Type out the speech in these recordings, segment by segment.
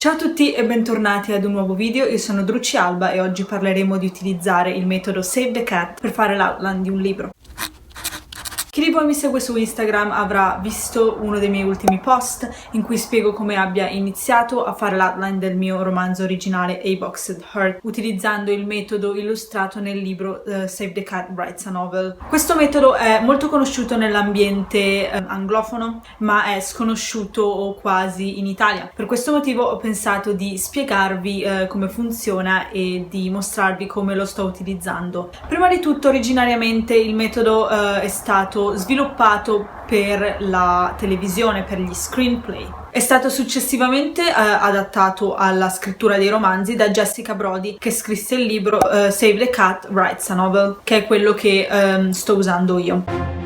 Ciao a tutti e bentornati ad un nuovo video. Io sono Druci Alba e oggi parleremo di utilizzare il metodo Save the Cat per fare l'outline di un libro. Chi di voi mi segue su Instagram avrà visto uno dei miei ultimi post in cui spiego come abbia iniziato a fare l'outline del mio romanzo originale A Boxed Heart utilizzando il metodo illustrato nel libro Save the Cat Writes a Novel. Questo metodo è molto conosciuto nell'ambiente anglofono, ma è sconosciuto o quasi in Italia. Per questo motivo ho pensato di spiegarvi come funziona e di mostrarvi come lo sto utilizzando. Prima di tutto, originariamente il metodo è stato sviluppato per la televisione, per gli screenplay. È stato successivamente adattato alla scrittura dei romanzi da Jessica Brody, che scrisse il libro Save the Cat Writes a Novel, che è quello che sto usando io.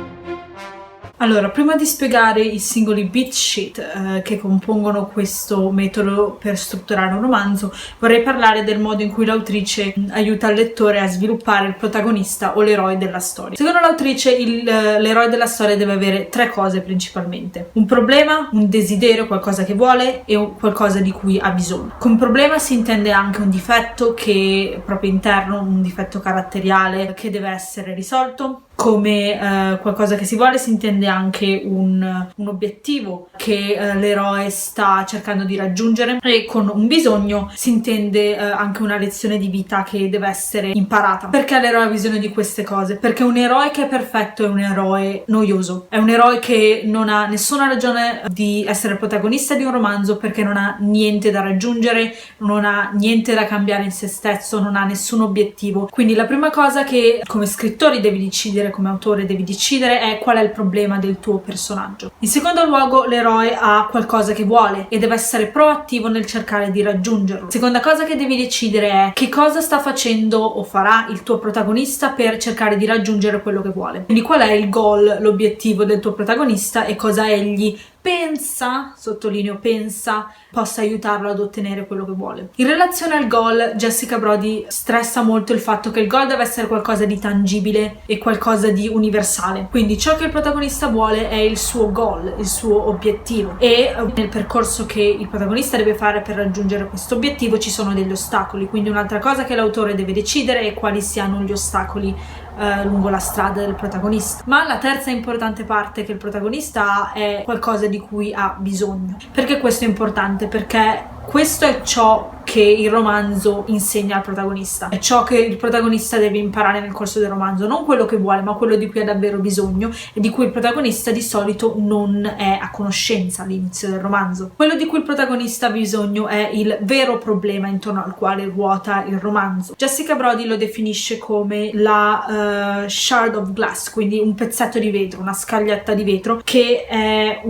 Allora, prima di spiegare i singoli beat sheet che compongono questo metodo per strutturare un romanzo, vorrei parlare del modo in cui l'autrice aiuta il lettore a sviluppare il protagonista o l'eroe della storia. Secondo l'autrice, l'eroe della storia deve avere tre cose principalmente: un problema, un desiderio, qualcosa che vuole, e qualcosa di cui ha bisogno. Con problema si intende anche un difetto che è proprio interno, un difetto caratteriale che deve essere risolto. Come qualcosa che si vuole si intende anche un obiettivo che l'eroe sta cercando di raggiungere, e con un bisogno si intende anche una lezione di vita che deve essere imparata. Perché l'eroe ha bisogno di queste cose? Perché un eroe che è perfetto è un eroe noioso, è un eroe che non ha nessuna ragione di essere protagonista di un romanzo, perché non ha niente da raggiungere, non ha niente da cambiare in se stesso, non ha nessun obiettivo. Quindi la prima cosa che come scrittori devi decidere, come autore devi decidere, è qual è il problema del tuo personaggio. In secondo luogo, l'eroe ha qualcosa che vuole e deve essere proattivo nel cercare di raggiungerlo. Seconda cosa che devi decidere è che cosa sta facendo o farà il tuo protagonista per cercare di raggiungere quello che vuole. Quindi qual è il goal, l'obiettivo del tuo protagonista e cosa egli pensa, sottolineo pensa, possa aiutarlo ad ottenere quello che vuole. In relazione al goal, Jessica Brody stressa molto il fatto che il goal deve essere qualcosa di tangibile e qualcosa di universale. Quindi ciò che il protagonista vuole è il suo goal, il suo obiettivo, e nel percorso che il protagonista deve fare per raggiungere questo obiettivo ci sono degli ostacoli. Quindi un'altra cosa che l'autore deve decidere è quali siano gli ostacoli lungo la strada del protagonista. Ma la terza importante parte che il protagonista ha è qualcosa di cui ha bisogno. Perché questo è importante? Perché questo è ciò che il romanzo insegna al protagonista, è ciò che il protagonista deve imparare nel corso del romanzo, non quello che vuole, ma quello di cui ha davvero bisogno e di cui il protagonista di solito non è a conoscenza all'inizio del romanzo. Quello di cui il protagonista ha bisogno è il vero problema intorno al quale ruota il romanzo. Jessica Brody lo definisce come la shard of glass, quindi un pezzetto di vetro, una scaglietta di vetro, che è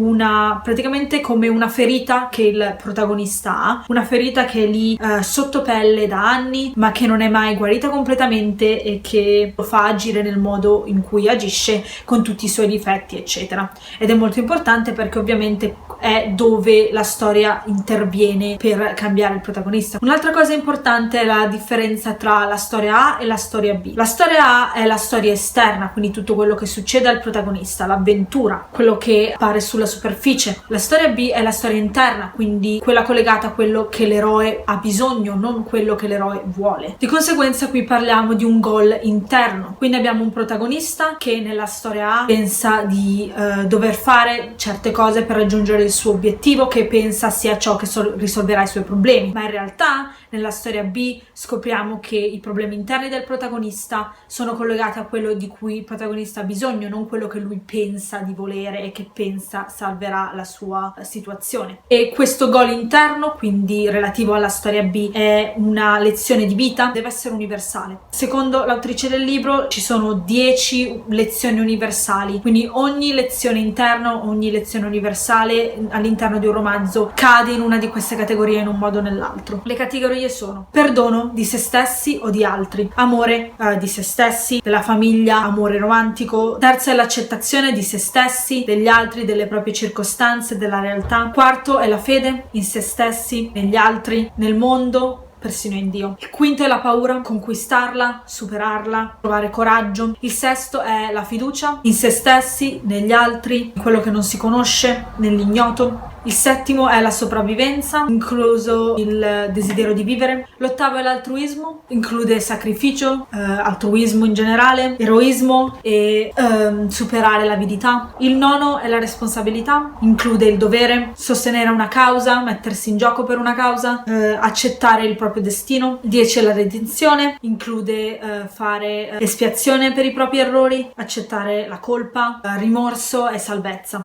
praticamente come una ferita che il protagonista ha, una ferita che è lì sotto pelle da anni, ma che non è mai guarita completamente e che lo fa agire nel modo in cui agisce, con tutti i suoi difetti eccetera. Ed è molto importante perché ovviamente è dove la storia interviene per cambiare il protagonista. Un'altra cosa importante è la differenza tra la storia A e la storia B. La storia A è la storia esterna, quindi tutto quello che succede al protagonista, l'avventura, quello che appare sulla superficie. La storia B è la storia interna, quindi quella collegata a quello che l'eroe ha bisogno, non quello che l'eroe vuole. Di conseguenza qui parliamo di un goal interno, quindi abbiamo un protagonista che nella storia A pensa di dover fare certe cose per raggiungere il suo obiettivo, che pensa sia ciò che risolverà i suoi problemi, ma in realtà nella storia B scopriamo che i problemi interni del protagonista sono collegati a quello di cui il protagonista ha bisogno, non quello che lui pensa di volere e che pensa salverà la sua situazione. E questo goal interno, quindi relativo alla storia B, è una lezione di vita, deve essere universale. Secondo l'autrice del libro ci sono 10 lezioni universali, quindi ogni lezione interna, ogni lezione universale all'interno di un romanzo cade in una di queste categorie in un modo o nell'altro. Le categorie sono: perdono di se stessi o di altri, amore di se stessi, della famiglia, amore romantico. Terza è l'accettazione di se stessi, degli altri, delle proprie circostanze, della realtà. Quarto è la fede in se stessi, negli altri, nel mondo, persino in Dio. Il quinto è la paura, conquistarla, superarla, trovare coraggio. Il sesto è la fiducia in se stessi, negli altri, in quello che non si conosce, nell'ignoto. Il settimo è la sopravvivenza, incluso il desiderio di vivere. L'ottavo è l'altruismo, include sacrificio, altruismo in generale, eroismo e superare l'avidità. Il nono è la responsabilità, include il dovere, sostenere una causa, mettersi in gioco per una causa, accettare il proprio destino. 10 è la redenzione, include fare espiazione per i propri errori, accettare la colpa, rimorso e salvezza.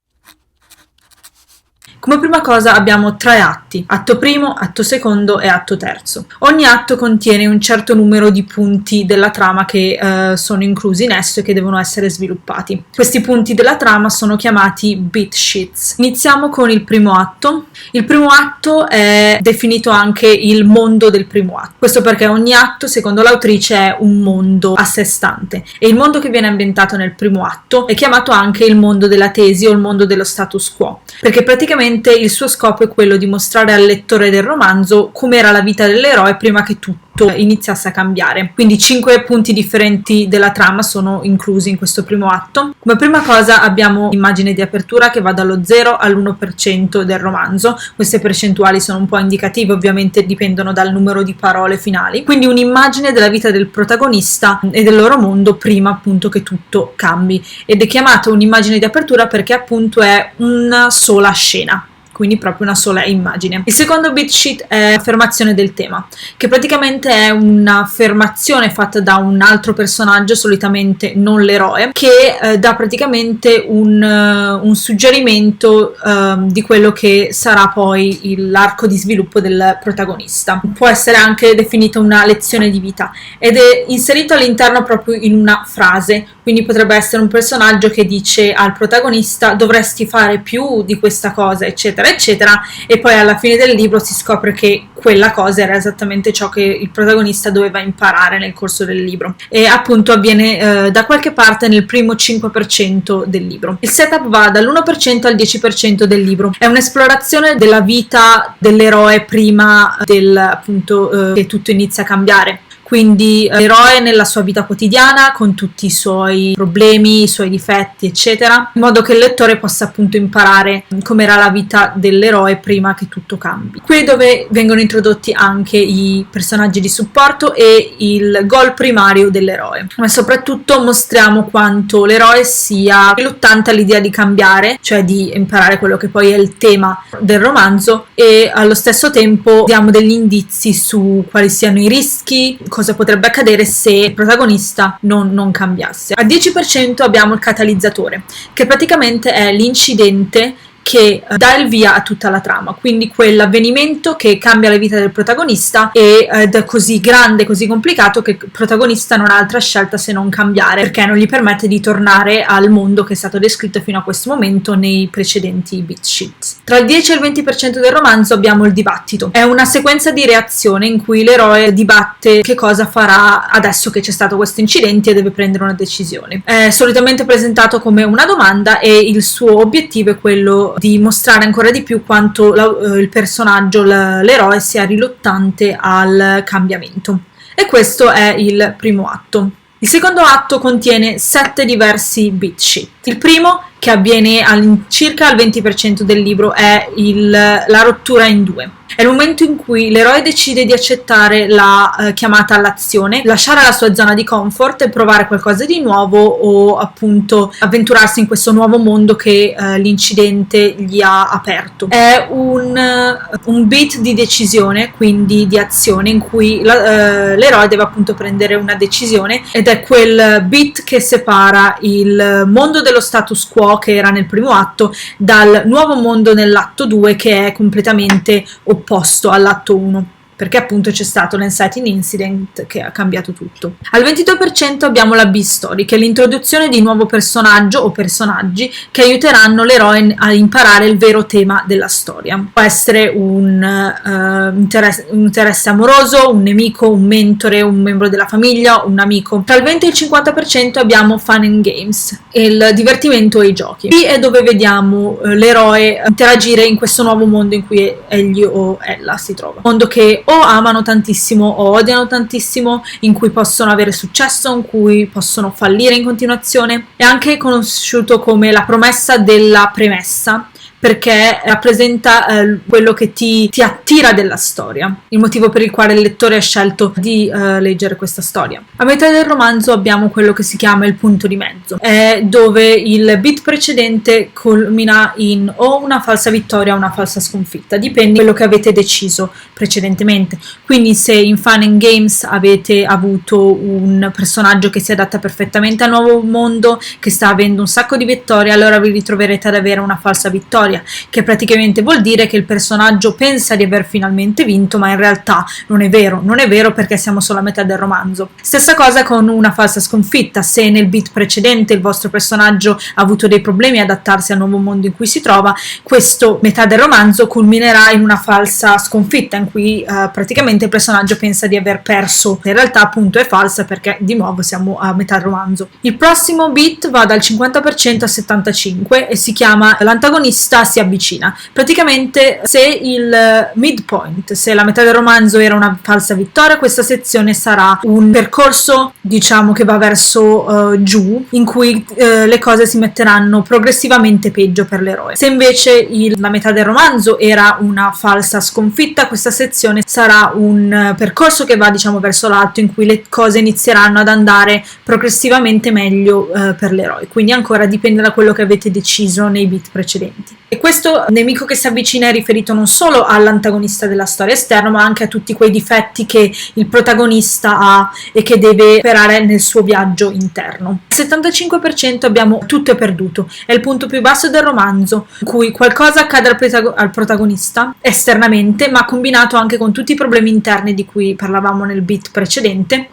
Come prima cosa abbiamo 3 atti, atto primo, atto secondo e atto terzo. Ogni atto contiene un certo numero di punti della trama che sono inclusi in esso e che devono essere sviluppati. Questi punti della trama sono chiamati beat sheets. Iniziamo con il primo atto. Il primo atto è definito anche il mondo del primo atto. Questo perché ogni atto, secondo l'autrice, è un mondo a sé stante e il mondo che viene ambientato nel primo atto è chiamato anche il mondo della tesi o il mondo dello status quo, perché praticamente il suo scopo è quello di mostrare al lettore del romanzo com'era la vita dell'eroe prima che tutto iniziasse a cambiare. Quindi 5 punti differenti della trama sono inclusi in questo primo atto. Come prima cosa abbiamo l'immagine di apertura che va dallo 0 all'1% del romanzo. Queste percentuali sono un po' indicative, ovviamente dipendono dal numero di parole finali. Quindi un'immagine della vita del protagonista e del loro mondo prima appunto che tutto cambi, ed è chiamata un'immagine di apertura perché appunto è una sola scena, quindi proprio una sola immagine. Il secondo beat sheet è affermazione del tema, che praticamente è un'affermazione fatta da un altro personaggio, solitamente non l'eroe, che dà praticamente un suggerimento di quello che sarà poi l'arco di sviluppo del protagonista. Può essere anche definita una lezione di vita ed è inserito all'interno proprio in una frase, quindi potrebbe essere un personaggio che dice al protagonista dovresti fare più di questa cosa, eccetera eccetera, e poi alla fine del libro si scopre che quella cosa era esattamente ciò che il protagonista doveva imparare nel corso del libro, e appunto avviene da qualche parte nel primo 5% del libro. Il setup va dall'1% al 10% del libro, è un'esplorazione della vita dell'eroe prima appunto che tutto inizia a cambiare. Quindi l'eroe nella sua vita quotidiana, con tutti i suoi problemi, i suoi difetti, eccetera, in modo che il lettore possa appunto imparare com'era la vita dell'eroe prima che tutto cambi. Qui dove vengono introdotti anche i personaggi di supporto e il goal primario dell'eroe, ma soprattutto mostriamo quanto l'eroe sia riluttante all'idea di cambiare, cioè di imparare quello che poi è il tema del romanzo, e allo stesso tempo diamo degli indizi su quali siano i rischi, cosa potrebbe accadere se il protagonista non cambiasse. Al 10% abbiamo il catalizzatore, che praticamente è l'incidente che dà il via a tutta la trama, quindi quell'avvenimento che cambia la vita del protagonista ed è così grande, così complicato che il protagonista non ha altra scelta se non cambiare, perché non gli permette di tornare al mondo che è stato descritto fino a questo momento nei precedenti beat sheets. Tra il 10 e il 20% del romanzo abbiamo il dibattito. È una sequenza di reazione in cui l'eroe dibatte che cosa farà adesso che c'è stato questo incidente e deve prendere una decisione. È solitamente presentato come una domanda e il suo obiettivo è quello di mostrare ancora di più quanto il personaggio, l'eroe, sia riluttante al cambiamento. E questo è il primo atto. Il secondo atto contiene 7 diversi beat sheet. Il primo, che avviene circa al 20% del libro, è la rottura in due. È il momento in cui l'eroe decide di accettare la chiamata all'azione, lasciare la sua zona di comfort e provare qualcosa di nuovo, o appunto avventurarsi in questo nuovo mondo che l'incidente gli ha aperto. È un beat di decisione, quindi di azione, in cui l'eroe deve appunto prendere una decisione, ed è quel beat che separa il mondo dello status quo, che era nel primo atto, dal nuovo mondo nell'atto 2, che è completamente opposto all'atto 1, perché appunto c'è stato l'Inciting Incident che ha cambiato tutto. Al 22% abbiamo la B-Story, che è l'introduzione di nuovo personaggio o personaggi che aiuteranno l'eroe a imparare il vero tema della storia. Può essere un interesse amoroso, un nemico, un mentore, un membro della famiglia, un amico. Tra il 20 e il 50% abbiamo Fun and Games, il divertimento e i giochi. Qui è dove vediamo l'eroe interagire in questo nuovo mondo in cui egli o ella si trova. Mondo che o amano tantissimo o odiano tantissimo, in cui possono avere successo, in cui possono fallire in continuazione. È anche conosciuto come la promessa della premessa, perché rappresenta quello che ti attira della storia, il motivo per il quale il lettore ha scelto di leggere questa storia. A metà del romanzo abbiamo quello che si chiama il punto di mezzo, è dove il beat precedente culmina in o una falsa vittoria o una falsa sconfitta, dipende da quello che avete deciso precedentemente. Quindi se in Fun and Games avete avuto un personaggio che si adatta perfettamente al nuovo mondo, che sta avendo un sacco di vittorie, allora vi ritroverete ad avere una falsa vittoria, che praticamente vuol dire che il personaggio pensa di aver finalmente vinto, ma in realtà non è vero perché siamo solo a metà del romanzo. Stessa cosa con una falsa sconfitta: se nel beat precedente il vostro personaggio ha avuto dei problemi ad adattarsi al nuovo mondo in cui si trova, questo metà del romanzo culminerà in una falsa sconfitta in cui praticamente il personaggio pensa di aver perso, in realtà appunto è falsa perché di nuovo siamo a metà del romanzo. Il prossimo beat va dal 50% al 75% e si chiama l'antagonista si avvicina. Praticamente se il midpoint, se la metà del romanzo era una falsa vittoria, questa sezione sarà un percorso, diciamo, che va verso giù, in cui le cose si metteranno progressivamente peggio per l'eroe. Se invece la metà del romanzo era una falsa sconfitta, questa sezione sarà un percorso che va, diciamo, verso l'alto, in cui le cose inizieranno ad andare progressivamente meglio per l'eroe. Quindi ancora dipende da quello che avete deciso nei beat precedenti. E questo nemico che si avvicina è riferito non solo all'antagonista della storia esterna, ma anche a tutti quei difetti che il protagonista ha e che deve superare nel suo viaggio interno. Al 75% abbiamo tutto è perduto, è il punto più basso del romanzo, in cui qualcosa accade al protagonista esternamente, ma combinato anche con tutti i problemi interni di cui parlavamo nel beat precedente,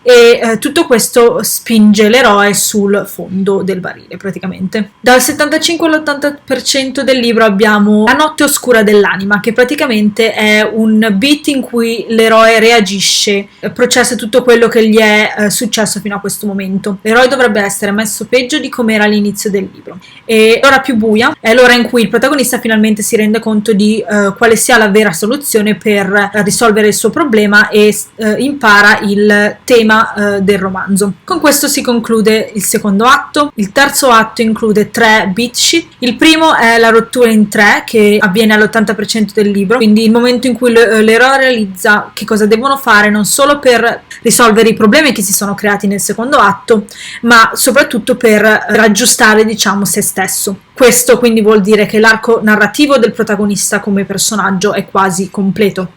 e tutto questo spinge l'eroe sul fondo del barile praticamente. Dal 75 all'80% del libro abbiamo La notte oscura dell'anima, che praticamente è un beat in cui l'eroe reagisce, processa tutto quello che gli è successo fino a questo momento. L'eroe dovrebbe essere messo peggio di come era all'inizio del libro, e l'ora più buia è l'ora in cui il protagonista finalmente si rende conto di quale sia la vera soluzione per risolvere il suo problema e impara il tema del romanzo. Con questo si conclude il secondo atto. Il terzo atto include 3 beat sheet. Il primo è la rottura in 3, che avviene all'80% del libro, quindi il momento in cui l'eroe realizza che cosa devono fare, non solo per risolvere i problemi che si sono creati nel secondo atto, ma soprattutto per raggiustare, diciamo, se stesso. Questo quindi vuol dire che l'arco narrativo del protagonista come personaggio è quasi completo.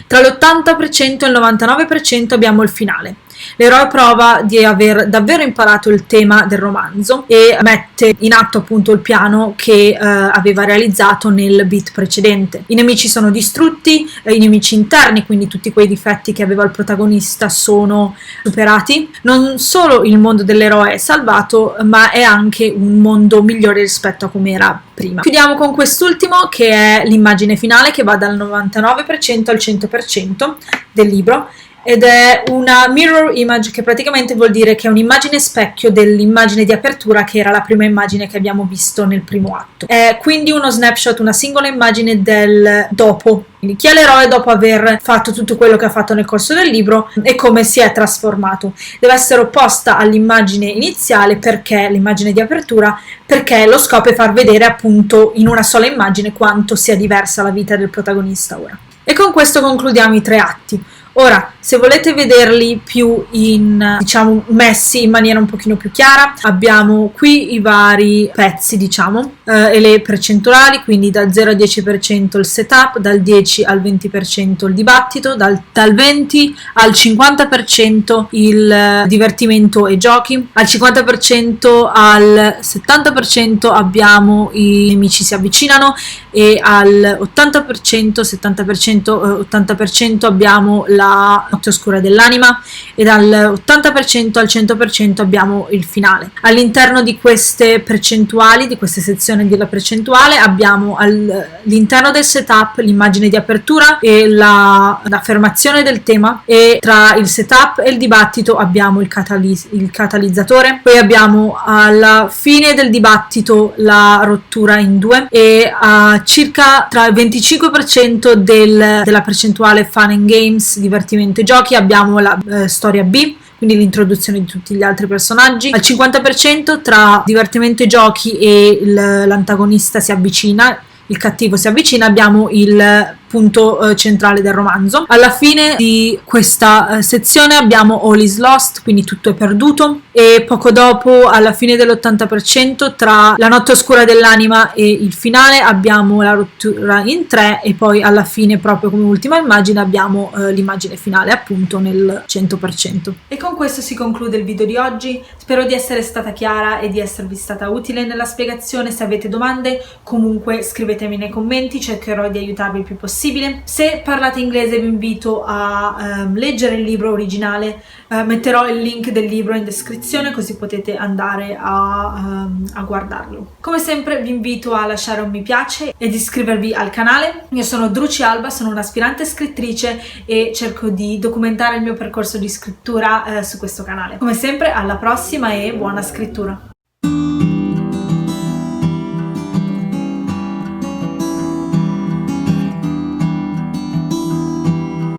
Tra l'80% e il 99% abbiamo il finale. L'eroe prova di aver davvero imparato il tema del romanzo e mette in atto appunto il piano che aveva realizzato nel beat precedente. I nemici sono distrutti, i nemici interni, quindi tutti quei difetti che aveva il protagonista, sono superati. Non solo il mondo dell'eroe è salvato, ma è anche un mondo migliore rispetto a come era prima. Chiudiamo con quest'ultimo, che è l'immagine finale, che va dal 99% al 100% del libro, ed è una mirror image, che praticamente vuol dire che è un'immagine specchio dell'immagine di apertura, che era la prima immagine che abbiamo visto nel primo atto. È quindi uno snapshot, una singola immagine del dopo. Quindi chi è l'eroe dopo aver fatto tutto quello che ha fatto nel corso del libro e come si è trasformato. Deve essere opposta all'immagine iniziale, perché l'immagine di apertura, perché lo scopo è far vedere appunto in una sola immagine quanto sia diversa la vita del protagonista ora. E con questo concludiamo i 3 atti. Ora, se volete vederli più diciamo, messi in maniera un pochino più chiara, abbiamo qui i vari pezzi, diciamo, e le percentuali, quindi dal 0 al 10% il setup, dal 10 al 20% il dibattito, dal 20 al 50% il divertimento e giochi, al 50% al 70% abbiamo i nemici si avvicinano, e al 80%, 70%, 80% abbiamo la notte oscura dell'anima, e dal 80% al 100% abbiamo il finale. All'interno di queste percentuali, di queste sezioni della percentuale, abbiamo all'interno del setup l'immagine di apertura e l'affermazione del tema, e tra il setup e il dibattito abbiamo il catalizzatore. Poi abbiamo alla fine del dibattito la rottura in 2, e a circa tra il 25% della percentuale Fun and Games, divertimento e giochi, abbiamo la storia B, quindi l'introduzione di tutti gli altri personaggi. Al 50% tra divertimento e giochi e l'antagonista si avvicina, il cattivo si avvicina, abbiamo il punto centrale del romanzo. Alla fine di questa sezione abbiamo All is Lost, quindi tutto è perduto, e poco dopo, alla fine dell'80%, tra la notte oscura dell'anima e il finale abbiamo la rottura in 3, e poi alla fine, proprio come ultima immagine, abbiamo l'immagine finale, appunto nel 100%. E con questo si conclude il video di oggi. Spero di essere stata chiara e di esservi stata utile nella spiegazione. Se avete domande, comunque scrivetemi nei commenti, cercherò di aiutarvi il più possibile. Se parlate inglese vi invito a leggere il libro originale, metterò il link del libro in descrizione così potete andare a guardarlo. Come sempre vi invito a lasciare un mi piace ed iscrivervi al canale. Io sono Druci Alba, sono un'aspirante scrittrice e cerco di documentare il mio percorso di scrittura su questo canale. Come sempre, alla prossima e buona scrittura!